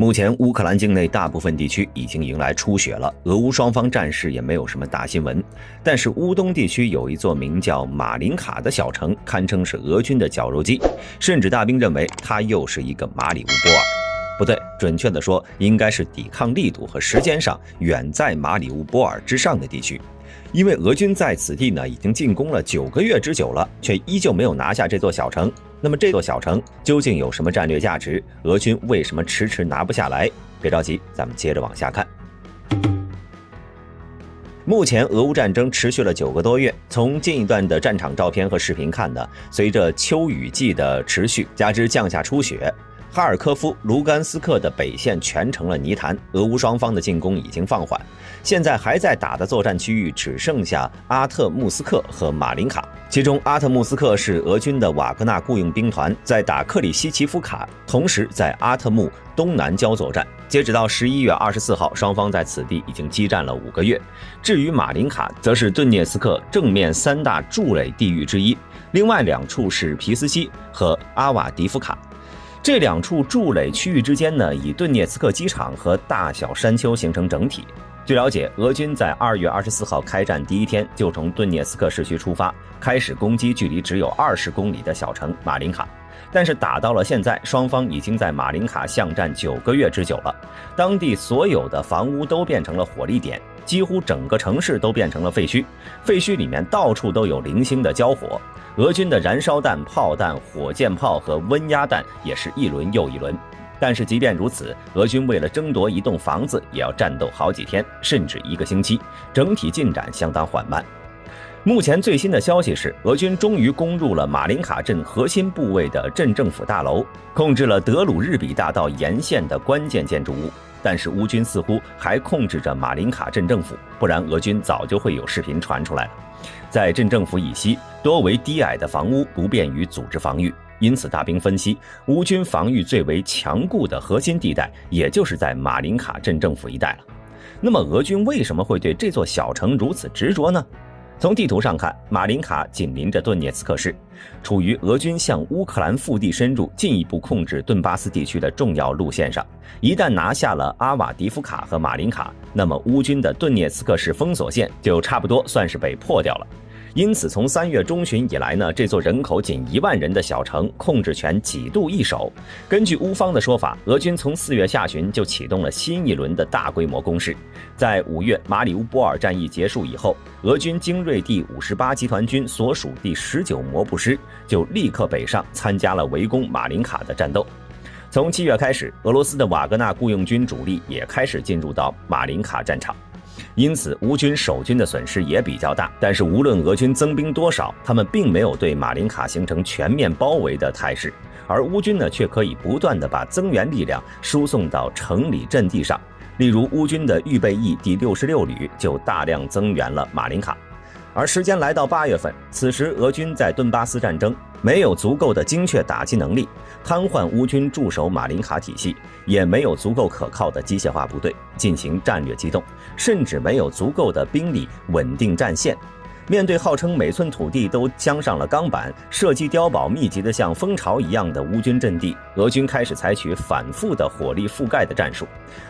目前乌克兰境内大部分地区已经迎来初雪了，俄乌双方战事也没有什么大新闻。但是乌东地区有一座名叫马林卡的小城，堪称是俄军的绞肉机，甚至大兵认为它又是一个马里乌波尔。不对，准确的说，应该是抵抗力度和时间上远在马里乌波尔之上的地区。因为俄军在此地呢已经进攻了9个月之久了，却依旧没有拿下这座小城。那么这座小城究竟有什么战略价值？俄军为什么迟迟拿不下来？别着急，咱们接着往下看。目前俄乌战争持续了9个多月，从近一段的战场照片和视频看呢，随着秋雨季的持续，加之降下初雪，哈尔科夫、卢甘斯克的北线全成了泥潭，俄乌双方的进攻已经放缓，现在还在打的作战区域只剩下阿特穆斯克和马林卡。其中阿特穆斯克是俄军的瓦格纳雇佣兵团在打克里希奇夫卡，同时在阿特穆东南郊作战。截止到11月24号，双方在此地已经激战了5个月。至于马林卡，则是顿涅茨克正面3大筑垒地域之一，另外2处是皮斯西和阿瓦迪夫卡。这2处筑垒区域之间呢，以顿涅茨克机场和大小山丘形成整体。据了解，俄军在2月24号开战第一天就从顿涅茨克市区出发，开始攻击距离只有20公里的小城马林卡。但是打到了现在，双方已经在马林卡巷战9个月之久了，当地所有的房屋都变成了火力点，几乎整个城市都变成了废墟，废墟里面到处都有零星的交火。俄军的燃烧弹、炮弹、火箭炮和温压弹也是一轮又一轮。但是即便如此，俄军为了争夺一栋房子也要战斗好几天，甚至1个星期，整体进展相当缓慢。目前最新的消息是，俄军终于攻入了马林卡镇核心部位的镇政府大楼，控制了德鲁日比大道沿线的关键建筑物。但是乌军似乎还控制着马林卡镇政府，不然俄军早就会有视频传出来了。在镇政府以西，多为低矮的房屋，不便于组织防御，因此大兵分析，乌军防御最为强固的核心地带，也就是在马林卡镇政府一带了。那么俄军为什么会对这座小城如此执着呢？从地图上看，马林卡紧邻着顿涅茨克市，处于俄军向乌克兰腹地深入、进一步控制顿巴斯地区的重要路线上。一旦拿下了阿瓦迪夫卡和马林卡，那么乌军的顿涅茨克市封锁线就差不多算是被破掉了。因此从3月中旬以来呢，这座人口仅1万人的小城控制权几度易手。根据乌方的说法，俄军从4月下旬就启动了新一轮的大规模攻势。在5月马里乌波尔战役结束以后，俄军精锐第58集团军所属第19摩步师就立刻北上参加了围攻马林卡的战斗。从7月开始，俄罗斯的瓦格纳雇佣军主力也开始进入到马林卡战场。因此乌军守军的损失也比较大，但是无论俄军增兵多少，他们并没有对马林卡形成全面包围的态势，而乌军呢却可以不断地把增援力量输送到城里阵地上。例如乌军的预备役第66旅就大量增援了马林卡。而时间来到8月份，此时俄军在顿巴斯战争没有足够的精确打击能力，瘫痪乌军驻守马林卡体系，也没有足够可靠的机械化部队进行战略机动，甚至没有足够的兵力稳定战线。面对号称每寸土地都镶上了钢板、射击碉堡密集的像蜂巢一样的乌军阵地，俄军开始采取反复的火力覆盖的战术。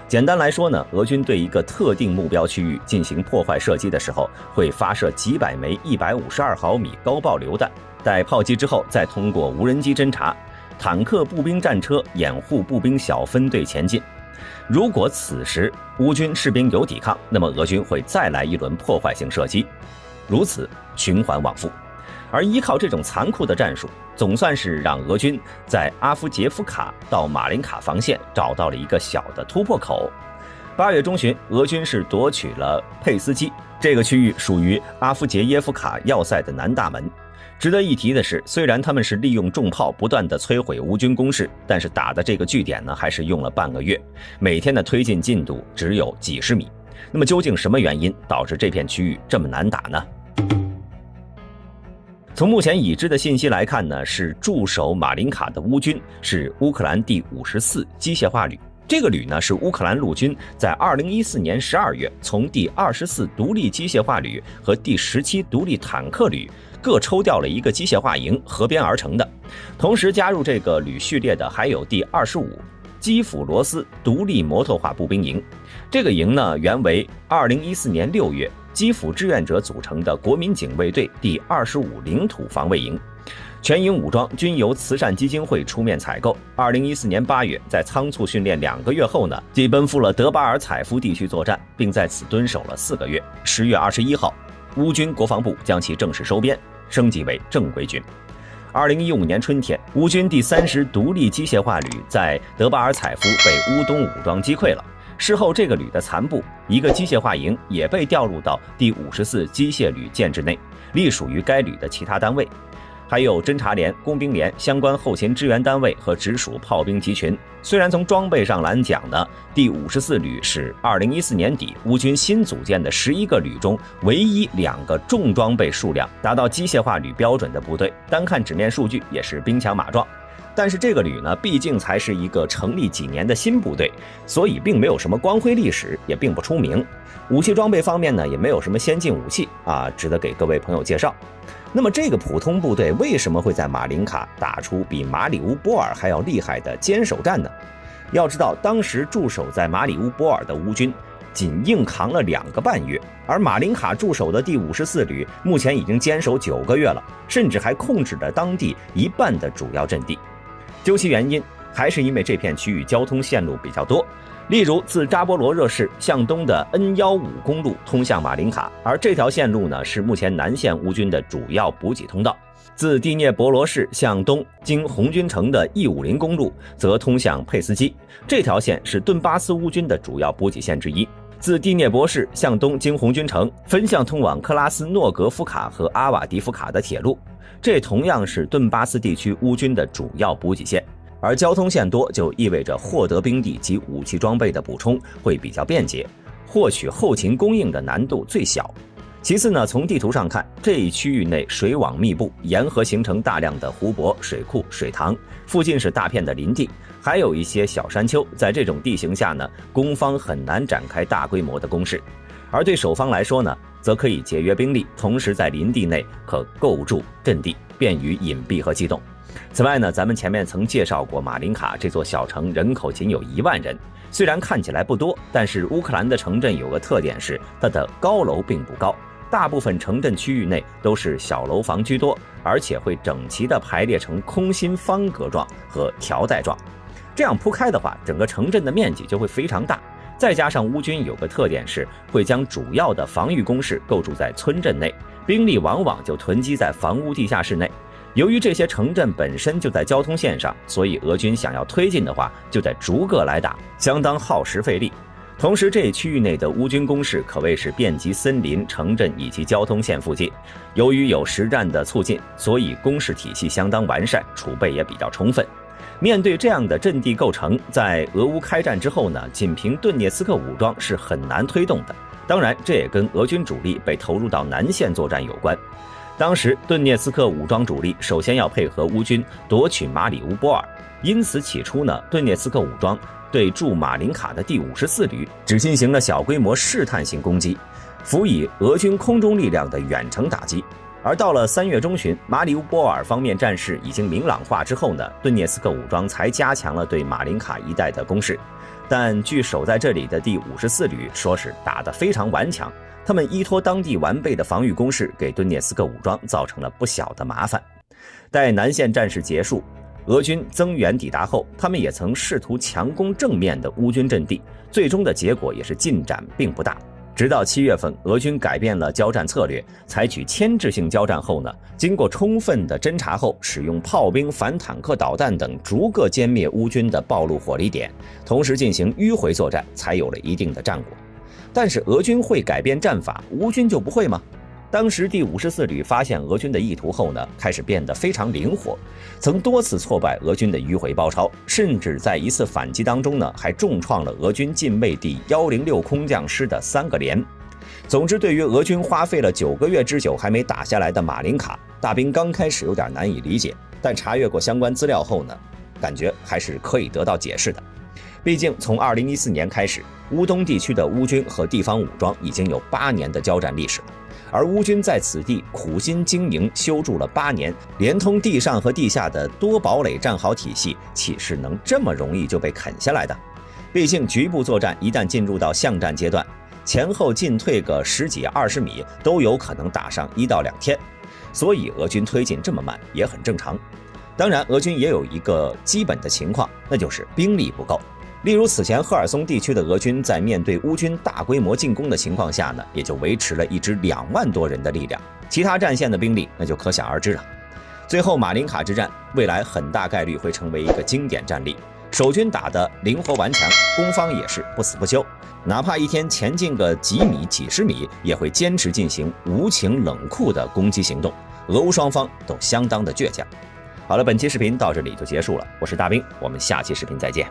简单来说呢，俄军对一个特定目标区域进行破坏射击的时候，会发射几百枚152毫米高爆榴弹，待炮击之后再通过无人机侦察、坦克、步兵战车掩护步兵小分队前进。如果此时乌军士兵有抵抗，那么俄军会再来一轮破坏性射击，如此循环往复。而依靠这种残酷的战术，总算是让俄军在阿夫杰夫卡到马林卡防线找到了一个小的突破口。8月中旬，俄军是夺取了佩斯基，这个区域属于阿夫杰耶夫卡要塞的南大门。值得一提的是，虽然他们是利用重炮不断的摧毁乌军工事，但是打的这个据点呢，还是用了半个月，每天的推进进度只有几十米。那么究竟什么原因导致这片区域这么难打呢？从目前已知的信息来看呢，是驻守马林卡的乌军是乌克兰第54机械化旅。这个旅呢是乌克兰陆军在2014年12月从第24独立机械化旅和第17独立坦克旅各抽调了一个机械化营合编而成的。同时加入这个旅序列的还有第25、基辅罗斯独立摩托化步兵营。这个营呢，原为2014年6月基辅志愿者组成的国民警卫队第25领土防卫营。全营武装均由慈善基金会出面采购。2014年8月，在仓促训练2个月后呢，即奔赴了德巴尔采夫地区作战，并在此蹲守了4个月。10月21号，乌军国防部将其正式收编，升级为正规军。2015年春天，乌军第30独立机械化旅在德巴尔采夫被乌东武装击溃了。事后，这个旅的残部一个机械化营也被调入到第54机械旅建制内，隶属于该旅的其他单位。还有侦察连、工兵连相关后勤支援单位和直属炮兵集群。虽然从装备上来讲呢，第54旅是2014年底乌军新组建的11个旅中唯一2个重装备数量达到机械化旅标准的部队，单看纸面数据也是兵强马壮。但是这个旅呢，毕竟才是一个成立几年的新部队，所以并没有什么光辉历史，也并不出名。武器装备方面呢，也没有什么先进武器值得给各位朋友介绍。那么这个普通部队为什么会在马林卡打出比马里乌波尔还要厉害的坚守战呢？要知道，当时驻守在马里乌波尔的乌军仅硬扛了2个半月，而马林卡驻守的第54旅目前已经坚守9个月了，甚至还控制了当地1半的主要阵地。究其原因，还是因为这片区域交通线路比较多。例如，自扎波罗热市向东的 N15公路通向马林卡，而这条线路呢，是目前南线乌军的主要补给通道。自第聂伯罗市向东经红军城的 E50公路则通向佩斯基，这条线是顿巴斯乌军的主要补给线之一。自第聂伯市向东经红军城分向通往克拉斯诺格夫卡和阿瓦迪夫卡的铁路，这同样是顿巴斯地区乌军的主要补给线。而交通线多就意味着获得兵力及武器装备的补充会比较便捷，获取后勤供应的难度最小。其次呢，从地图上看，这一区域内水网密布，沿河形成大量的湖泊、水库、水塘，附近是大片的林地，还有一些小山丘。在这种地形下呢，攻方很难展开大规模的攻势，而对守方来说呢，则可以节约兵力，同时在林地内可构筑阵地，便于隐蔽和机动。此外呢，咱们前面曾介绍过，马林卡这座小城人口仅有1万人，虽然看起来不多，但是乌克兰的城镇有个特点是它的高楼并不高，大部分城镇区域内都是小楼房居多，而且会整齐地排列成空心方格状和条带状。这样铺开的话，整个城镇的面积就会非常大。再加上乌军有个特点是会将主要的防御工事构筑在村镇内，兵力往往就囤积在房屋地下室内。由于这些城镇本身就在交通线上，所以俄军想要推进的话，就得逐个来打，相当耗时费力。同时，这一区域内的乌军工事可谓是遍及森林、城镇以及交通线附近。由于有实战的促进，所以工事体系相当完善，储备也比较充分。面对这样的阵地构成，在俄乌开战之后呢，仅凭顿涅茨克武装是很难推动的。当然，这也跟俄军主力被投入到南线作战有关。当时顿涅茨克武装主力首先要配合乌军夺取马里乌波尔，因此起初呢，顿涅茨克武装对驻马林卡的第54旅只进行了小规模试探性攻击，辅以俄军空中力量的远程打击。而到了3月中旬，马里乌波尔方面战事已经明朗化之后呢，顿涅茨克武装才加强了对马林卡一带的攻势。但据守在这里的第54旅说是打得非常顽强，他们依托当地完备的防御工事，给顿涅茨克武装造成了不小的麻烦。待南线战事结束，俄军增援抵达后，他们也曾试图强攻正面的乌军阵地，最终的结果也是进展并不大。直到7月份，俄军改变了交战策略，采取牵制性交战后呢，经过充分的侦察后，使用炮兵、反坦克导弹等逐个歼灭乌军的暴露火力点，同时进行迂回作战，才有了一定的战果。但是俄军会改变战法，乌军就不会吗？当时第54旅发现俄军的意图后呢，开始变得非常灵活，曾多次挫败俄军的迂回包抄，甚至在一次反击当中呢，还重创了俄军近卫第106空降师的3个连。总之，对于俄军花费了9个月之久还没打下来的马林卡，大兵刚开始有点难以理解，但查阅过相关资料后呢，感觉还是可以得到解释的。毕竟从2014年开始，乌东地区的乌军和地方武装已经有8年的交战历史了。而乌军在此地苦心经营修筑了8年，连通地上和地下的多堡垒战壕体系，岂是能这么容易就被啃下来的？毕竟局部作战一旦进入到巷战阶段，前后进退个10几20米都有可能打上1到2天，所以俄军推进这么慢也很正常。当然，俄军也有一个基本的情况，那就是兵力不够。例如此前赫尔松地区的俄军在面对乌军大规模进攻的情况下呢，也就维持了一支2万多人的力量，其他战线的兵力那就可想而知了。最后马林卡之战未来很大概率会成为一个经典战例，守军打得灵活顽强，攻方也是不死不休，哪怕一天前进个几米几十米，也会坚持进行无情冷酷的攻击行动，俄乌双方都相当的倔强。好了，本期视频到这里就结束了，我是大兵，我们下期视频再见。